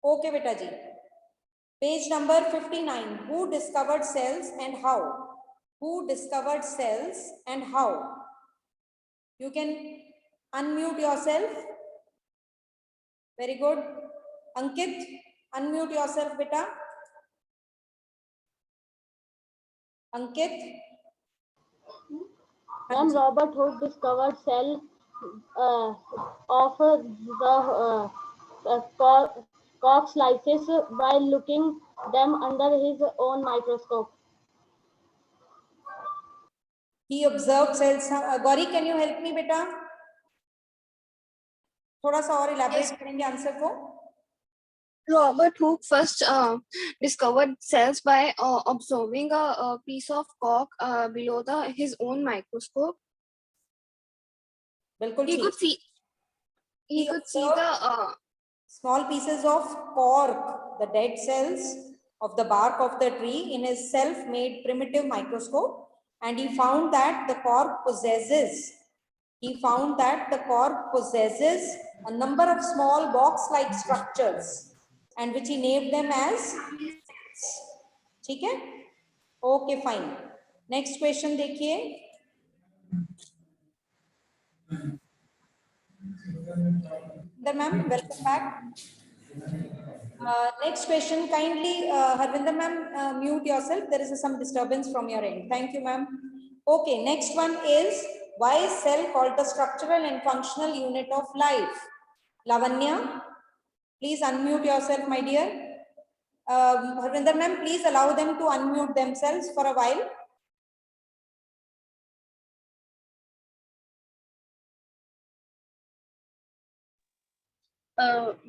Okay, beta ji. Page number 59. Who discovered cells and how? Who discovered cells and how? You can unmute yourself. Very good. Ankit, unmute yourself, beta. Ankit. Ma'am, Robert Hooke discovered cell of the cork slices by looking them under his own microscope. He observed cells. Gauri, can you help me, beta? थोड़ा सा और elaborate करेंगे answer को. Robert Hooke first discovered cells by observing a piece of cork below his own microscope. बिल्कुल He ठीक. could see the small pieces of cork, the dead cells of the bark of the tree, in his self-made primitive microscope, and he found that the cork possesses a number of small box-like structures, and which he named them as. ठीक है? Okay, fine. Next question देखिए. Ma'am, welcome back. Next question, kindly, Harvinder ma'am, mute yourself. There is some disturbance from your end. Thank you, ma'am. Okay, next one is, why is cell called the structural and functional unit of life? Lavanya, please unmute yourself, my dear. Harvinder ma'am, please allow them to unmute themselves for a while.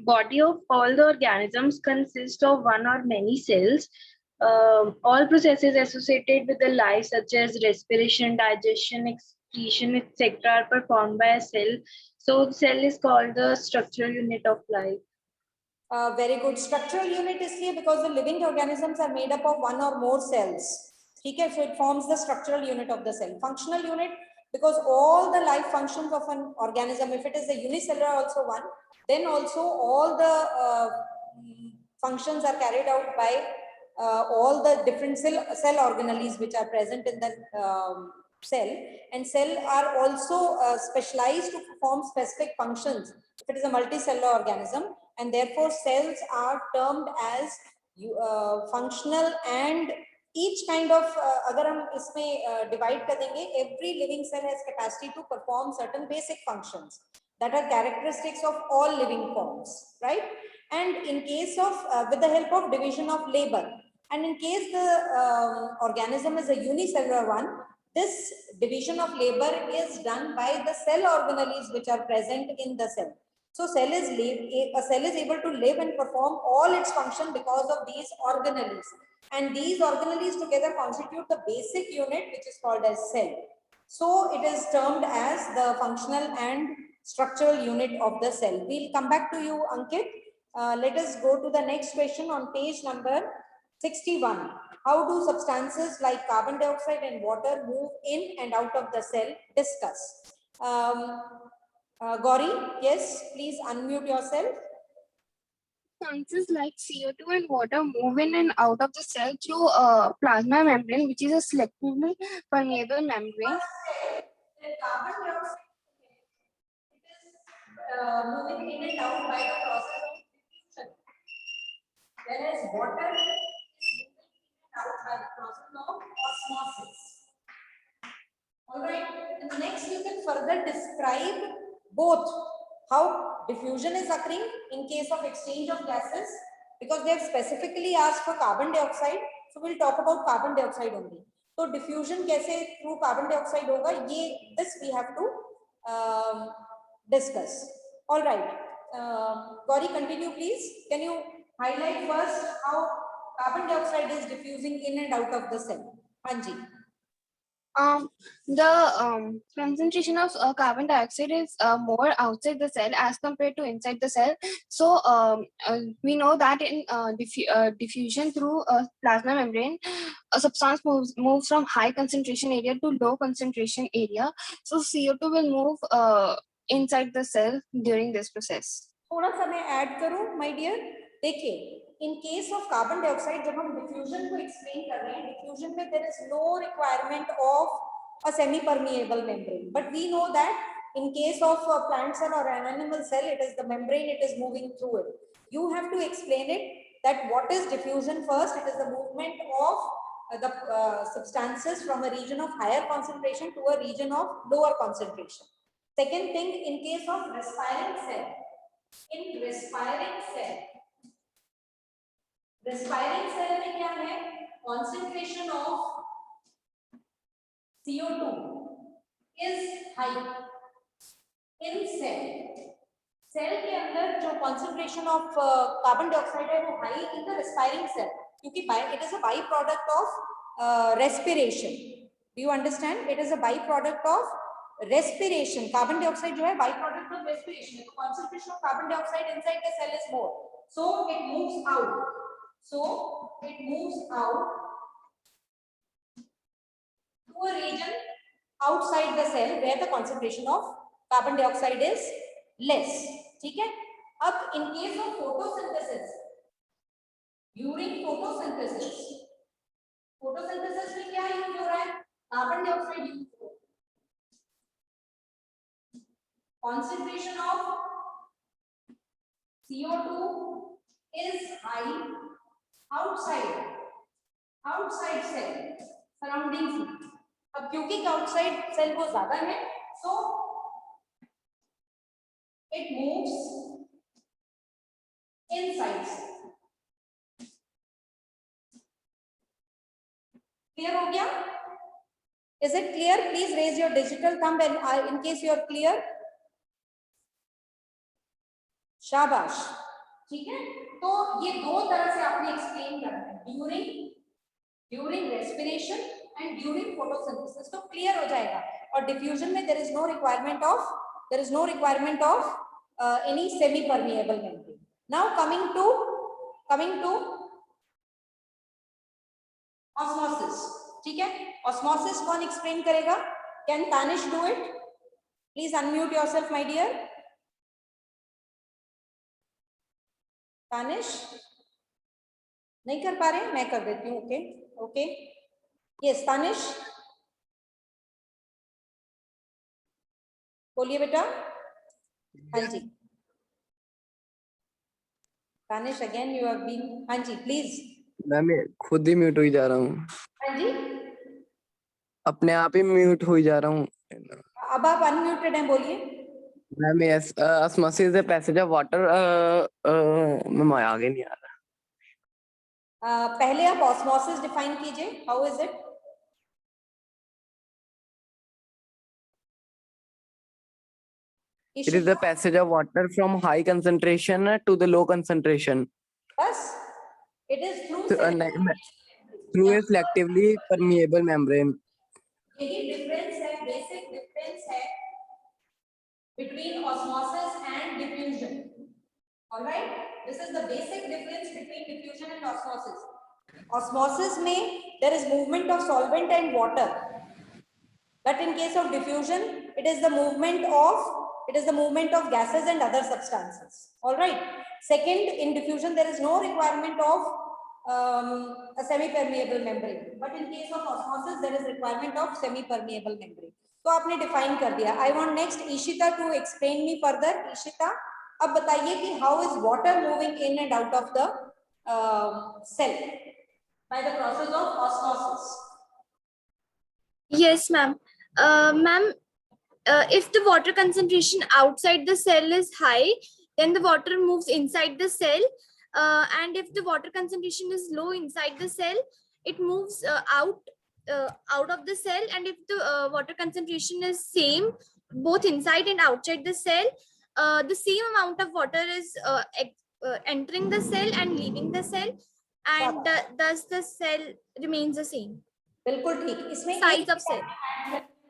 Body of all the organisms consists of one or many cells. All processes associated with the life, such as respiration, digestion, excretion, etc., are performed by a cell. So the cell is called the structural unit of life. Very good. Structural unit is here because the living organisms are made up of one or more cells. Okay, so it forms the structural unit of the cell. Functional unit, because all the life functions of an organism, if it is a unicellular also one, then also all the functions are carried out by all the different cell organelles which are present in the cell, and cell are also specialized to perform specific functions if it is a multicellular organism, and therefore cells are termed as functional. And each kind of अगर हम इसमें divide कर देंगे, every living cell has capacity to perform certain basic functions that are characteristics of all living forms, right? And in case of with the help of division of labor, and in case the organism is a unicellular one, this division of labor is done by the cell organelles which are present in the cell. So a cell is able to live and perform all its function because of these organelles, and these organelles together constitute the basic unit which is called as cell. So it is termed as the functional and structural unit of the cell. We'll come back to you, Ankit. Let us go to the next question on page number 61. How do substances like carbon dioxide and water move in and out of the cell? Discuss. Gauri, yes, please unmute yourself. substances like CO2 and water move in and out of the cell through a plasma membrane, which is a selectively permeable membrane. Carbon dioxide is moving in and out by the process of diffusion, whereas water is moving in and out by the process of osmosis. All right, and next you can further describe both how diffusion is occurring in case of exchange of gases, because they have specifically asked for carbon dioxide, so we'll talk about carbon dioxide only. So diffusion कैसे through carbon dioxide होगा, ये this we have to discuss. All right, Gauri, continue please. Can you highlight first how carbon dioxide is diffusing in and out of the cell? Hanji. The concentration of carbon dioxide is more outside the cell as compared to inside the cell. So we know that in diffusion through a plasma membrane, a substance moves from high concentration area to low concentration area. So CO2 will move inside the cell during this process. थोड़ा सा मैं add करूं, my dear. देखिए, in case of carbon dioxide, जब हम diffusion को explain कर रहे हैं, diffusion में there is no requirement of a semi-permeable membrane. But we know that in case of a plant cell or an animal cell, it is the membrane, it is moving through it. You have to explain it that what is diffusion first. It is the movement of the substances from a region of higher concentration to a region of lower concentration. Second thing, in case of respiring cell, in respiring cell में क्या है? Concentration of CO2 is high in cell. Cell के अंदर जो concentration of carbon dioxide है वो high in the respiring cell, क्योंकि it is a byproduct of respiration. Do you understand? It is a byproduct of respiration. Carbon dioxide जो है byproduct of respiration. The concentration of carbon dioxide inside the cell is more, so it moves out. So it moves out to a region outside the cell where the concentration of carbon dioxide is less. ठीक है? अब in case of photosynthesis, during photosynthesis में क्या use हो रहा है? Carbon dioxide use हो रहा है. Concentration of CO2 is high outside cell, surrounding cell. अब क्योंकि outside cell वो ज्यादा है, so it moves inside cell. Clear हो गया? Is it clear? Please raise your digital thumb and in case you are clear. शाबाश. ठीक है, तो ये दो तरह से आपने एक्सप्लेन करना है, during respiration and during photosynthesis, तो क्लियर हो जाएगा. और डिफ्यूजन में there is no requirement of any semi permeable membrane. Now coming to osmosis. ठीक है, ऑस्मोसिस कौन एक्सप्लेन करेगा? Can Tanish do it? Please unmute yourself my dear. Tanish नहीं कर पा रहे? मैं कर देती हूँ. ओके, यस तानिश बोलिए बेटा. हाँ जी Tanish, again you have been. हाँ जी प्लीज. मैं खुद ही म्यूट हो जा रहा हूँ. हाँ जी, अपने आप ही म्यूट हो जा रहा हूँ. अब आप अनम्यूटेड हैं, बोलिए. Ma'am osmosis the passage of water. Ma'am आगे नहीं आ रहा. पहले आप ऑस्मोसिस डिफाइन कीजिए. How is it? It is the passage of water from high concentration to the low concentration बस it is through through a selectively permeable membrane. यही difference है, basic difference है between osmosis and diffusion. All right, this is the basic difference between diffusion and osmosis. Osmosis में there is movement of solvent and water, but in case of diffusion it is the movement of gases and other substances. All right. Second, in diffusion there is no requirement of a semi-permeable membrane, but in case of osmosis there is requirement of semi-permeable membrane. तो आपने define कर दिया. I want next Ishita to explain me further. Ishita, अब बताइए कि how is water moving in and out of the cell by the process of osmosis. Yes, ma'am. Ma'am, if the water concentration outside the cell is high, then the water moves inside the cell. And if the water concentration is low inside the cell, it moves out of the cell. And if the water concentration is same both inside and outside the cell, the same amount of water is entering the cell and leaving the cell, and thus the cell remains the same. बिल्कुल ठीक. इसमें Size of cell.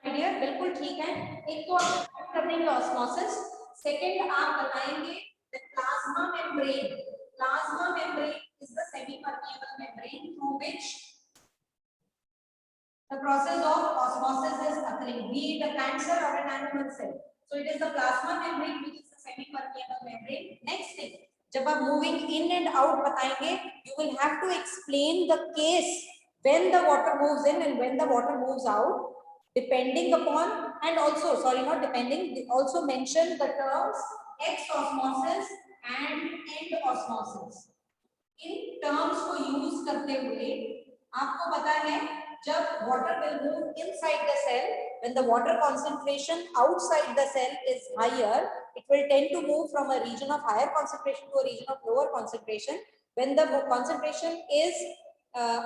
बिल्कुल ठीक है. एक तो आप कर देंगे ऑस्मोसिस. सेकंड आप बताएंगे the plasma membrane. Plasma membrane is the semi-permeable membrane through which the process of osmosis is occurring, be it a plant cell or an animal cell. So it is the plasma membrane which is the semi-permeable membrane. Next thing, जब आप moving in and out बताएंगे, you will have to explain the case when the water moves in and when the water moves out, depending upon, and also, sorry, not depending, also mention the terms ex osmosis and end osmosis. In terms को use करते हुए आपको पता है जब water will move inside the cell, when the water concentration outside the cell is higher, it will tend to move from a region of higher concentration to a region of lower concentration. When the concentration is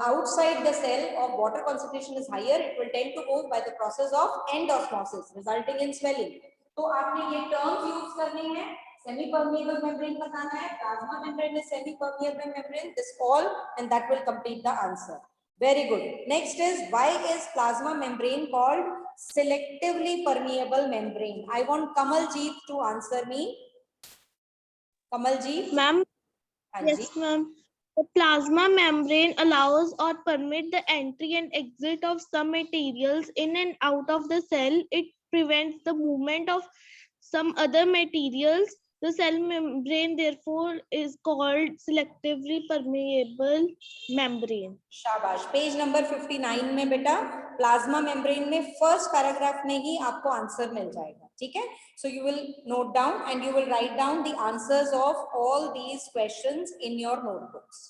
outside the cell or water concentration is higher, it will tend to move by the process of end osmosis, resulting in swelling. तो आपने ये terms use करने हैं, semi-permeable membrane बताना है, plasma membrane is semi-permeable membrane, this all, and that will complete the answer. Very good. Next is, why is plasma membrane called selectively permeable membrane? I want Kamaljeet to answer me. Kamaljeet. Ma'am, Yes, yes, ma'am. The plasma membrane allows or permit the entry and exit of some materials in and out of the cell. It prevents the movement of some other materials. The cell membrane, therefore, is called selectively permeable membrane. शाबाश. Page number 59 में बेटा plasma membrane में first paragraph में ही आपको answer मिल जाएगा. ठीक है, so you will note down and you will write down the answers of all these questions in your notebooks.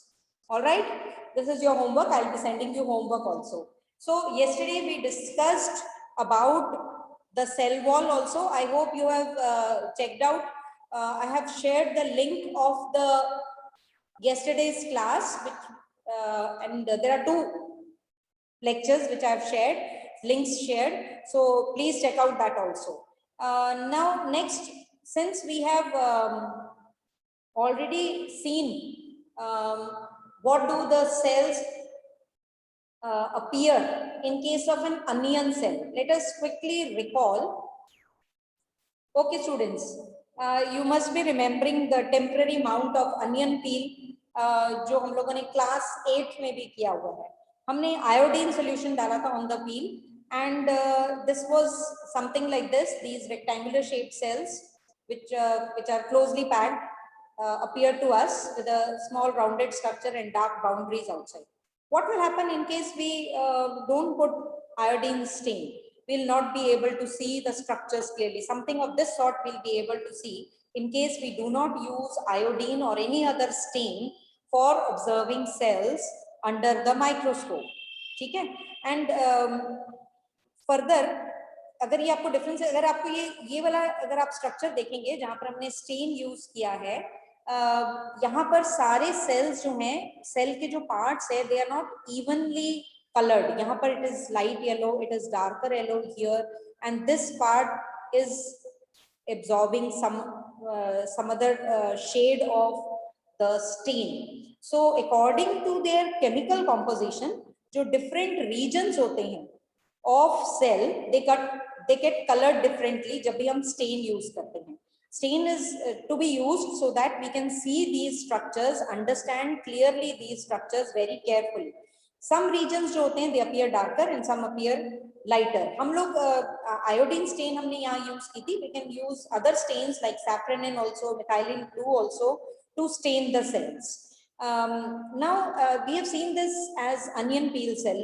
All right, this is your homework. I'll be sending you homework also. So yesterday we discussed about the cell wall also. I hope you have checked out. I have shared the link of the yesterday's class, which and there are 2 lectures which I have shared, links shared. So please check out that also. Now next, since we have already seen what do the cells appear in case of an onion cell, let us quickly recall. Okay students, you must be remembering the temporary mount of onion peel जो हम लोगों ने class 8 में भी किया हुआ है. हमने आयोडीन सॉल्यूशन डाला था on the peel, and this was something like this. These rectangular shaped cells which are closely packed appear to us with a small rounded structure and dark boundaries outside. What will happen in case we don't put iodine stain? We'll not be able to see the structures clearly. Something of this sort we'll be able to see in case we do not use iodine or any other stain for observing cells under the microscope. ठीक है, and further अगर ये आपको difference, अगर आपको ये वाला अगर आप स्ट्रक्चर देखेंगे जहां पर हमने स्टेन यूज किया है, यहाँ पर सारे सेल्स जो हैं, सेल के जो पार्ट्स है, they are not evenly colored. यहाँ पर it is light yellow, it is darker yellow here, and this part is absorbing some other shade of the stain. So according to their chemical composition, जो different regions होते हैं of cell, they get colored differently जब भी हम stain use करते हैं. Stain is to be used so that we can see these structures, understand clearly these structures very carefully. Some regions जो होते हैं they appear darker and some appear lighter. हम लोग iodine stain हमने यहाँ use की थी. We can use other stains like safranin also, methylene blue also to stain the cells. Now we have seen this as onion peel cell.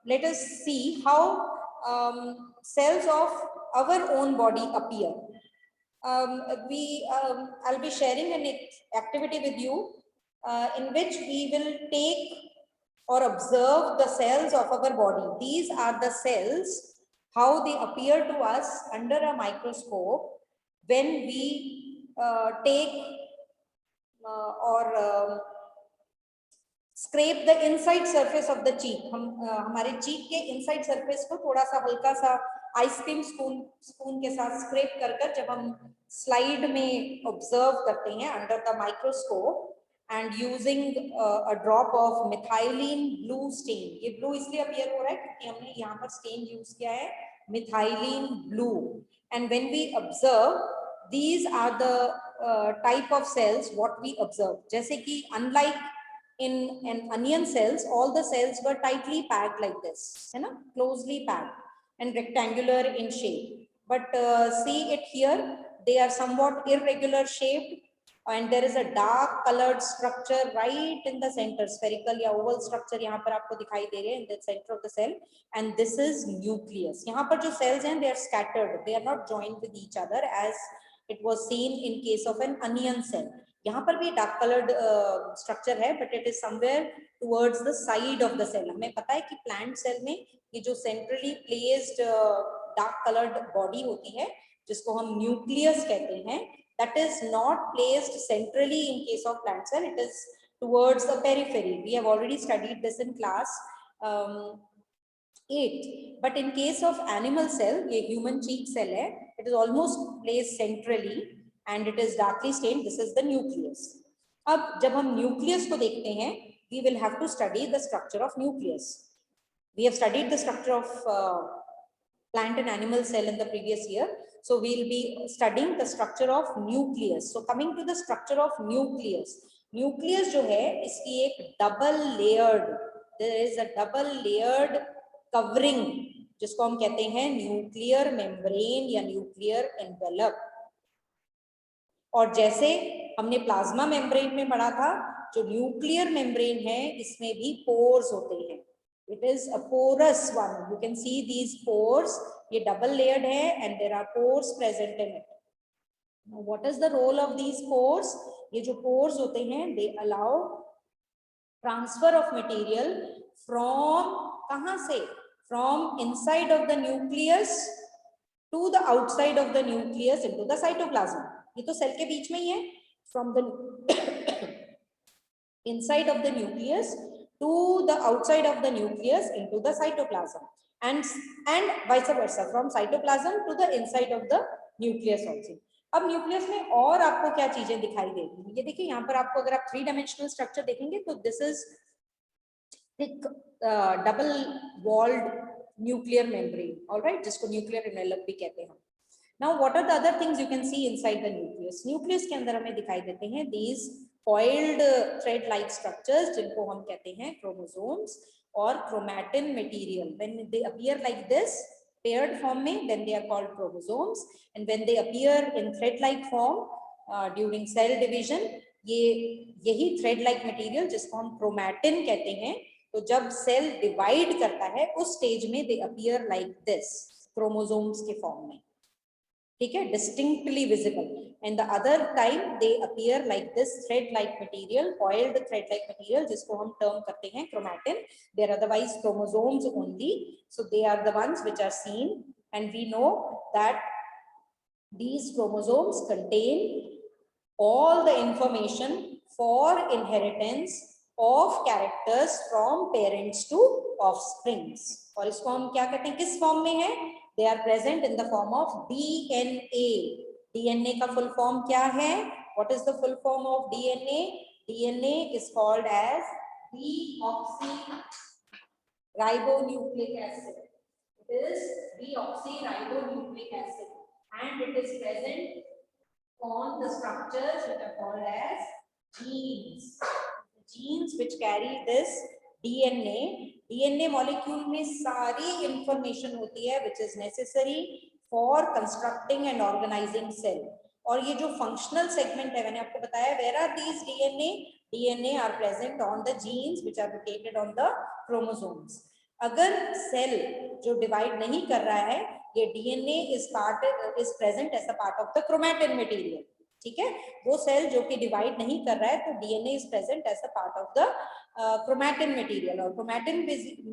Let us see how cells of our own body appear. I'll be sharing an activity with you in which we will take or observe the cells of our body. These are the cells, how they appear to us under a microscope when we take or scrape the inside surface of the cheek. हम हमारे cheek के inside surface को थोड़ा सा हल्का सा ice cream spoon के साथ स्क्रैप कर कर जब हम स्लाइड में ऑब्जर्व करते हैं under the microscope and using a drop of methylene blue stand. ये ब्लू इसलिए अपीयर हो रहा है क्योंकि हमने यहाँ पर स्टेन यूज किया है methylene blue. And when we observe, these are the type of cells what we observe. जैसे कि unlike in an onion cells, all the cells were tightly packed like this, है ना, closely packed and rectangular in shape. But see it here, they are somewhat irregular shaped, and there is a dark colored structure right in the center, spherical या oval structure यहाँ पर आपको दिखाई दे रहे हैं in the center of the cell, and this is nucleus. यहाँ पर जो cells हैं they are scattered, they are not joined with each other as it was seen in case of an onion cell. यहाँ पर भी dark colored structure है, but it is somewhere towards the side of the cell. हमें पता है कि plant cell में ये जो centrally placed dark colored body होती है जिसको हम nucleus कहते हैं, that is not placed centrally in case of plant cell, it is towards the periphery. We have already studied this in class 8. But in case of animal cell, ये human cheek cell है, it is almost placed centrally and it is darkly stained. This is the nucleus. अब जब हम nucleus को देखते हैं, we will have to study the structure of nucleus. We have studied the structure of plant and animal cell in the previous year. So we will be studying the structure of nucleus. So coming to the structure of nucleus. Nucleus जो है इसकी एक double layered, there is a double layered covering जिसको हम कहते हैं nuclear membrane या nuclear envelope. और जैसे हमने प्लाज्मा मेम्ब्रेन में पढ़ा था, जो न्यूक्लियर मेम्ब्रेन है इसमें भी पोर्स होते हैं. It is a porous one. You can see these pores. ये double layered है and there are pores present in it. Now, what is the role of these pores? ये जो pores होते हैं, they allow transfer of material from कहाँ से? From inside of the nucleus to the outside of the nucleus into the cytoplasm. ये तो cell के बीच में ही है. From the inside of the nucleus to the outside of the nucleus into the cytoplasm, and vice versa, from cytoplasm to the inside of the nucleus also. अब nucleus में और आपको क्या चीजें दिखाई देती हैं? ये देखिए यहाँ पर आपको अगर आप 3-dimensional स्ट्रक्चर देखेंगे तो this is thick double walled nuclear membrane, alright, जिसको न्यूक्लियर एनवेलप भी कहते हैं. Now what are the other things you can see inside the nucleus? Nucleus के अंदर हमें दिखाई देते हैं these coiled thread like structures जिनको हम कहते हैं chromosomes और chromatin material. When they appear like this paired form में, then they are called chromosomes, and when they appear in thread like form during cell division, ये यही thread like material जिसको हम chromatin कहते हैं, तो जब cell divide करता है उस stage में they appear like this chromosomes के form में, ठीक है, distinctly visible. And the other time they appear like this thread like material, coiled thread like material जिसको हम term करते हैं chromatin. They are otherwise chromosomes only, so they are the ones which are seen, and we know that these chromosomes contain all the information for inheritance of characters from parents to offsprings. और इसको हम क्या कहते हैं, किस form में है? They are present in the form of DNA. DNA का full form क्या है? What is the full form of DNA? DNA is called as deoxyribonucleic acid. It is deoxyribonucleic acid, and it is present on the structures which are called as genes. The genes which carry this DNA. DNA molecule में सारी information होती है which is necessary for constructing and organizing cell. और ये जो functional segment है, मैंने आपको बताया, where are these DNA? DNA are present on the genes which are located on the chromosomes. अगर cell जो divide नहीं कर रहा है, ये DNA is present as a part of the chromatin material. ठीक है, वो सेल जो कि डिवाइड नहीं कर रहा है तो DNA is present as a part of the chromatin material. और chromatin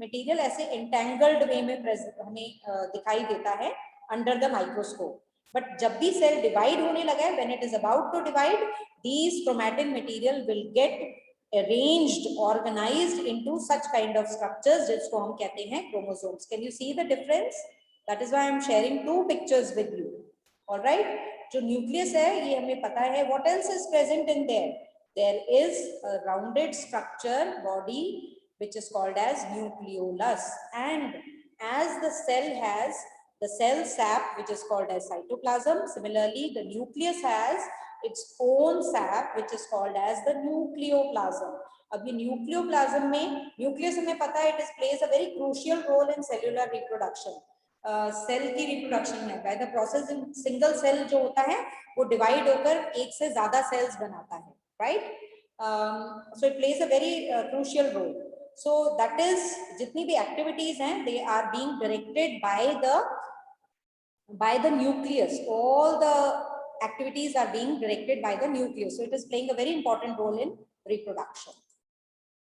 material ऐसे entangled way में हमें दिखाई देता है under the microscope. But जब भी सेल डिवाइड होने लगा है, when it is about to divide, these chromatin material will get arranged, organized into such kind of structures जिसको हम कहते हैं chromosomes. Can you see the difference? That is why I am sharing two pictures with you. All right. जो nucleus है ये हमें पता है. What else is present in there? There is a rounded structure body which is called as nucleolus, and as the cell has the cell sap which is called as cytoplasm, similarly the nucleus has its own sap which is called as the nucleoplasm. अब ये nucleoplasm में nucleus हमें पता है it is plays a very crucial role in cellular reproduction. Cell की reproduction है. By the process in single cell जो होता है वो डिवाइड होकर एक से ज्यादा सेल्स बनाता है, right? So it plays a very crucial role. So that is जितनी भी एक्टिविटीज हैं they are being directed by the nucleus. All the activities are being directed by the nucleus. So it is playing a very important role in reproduction.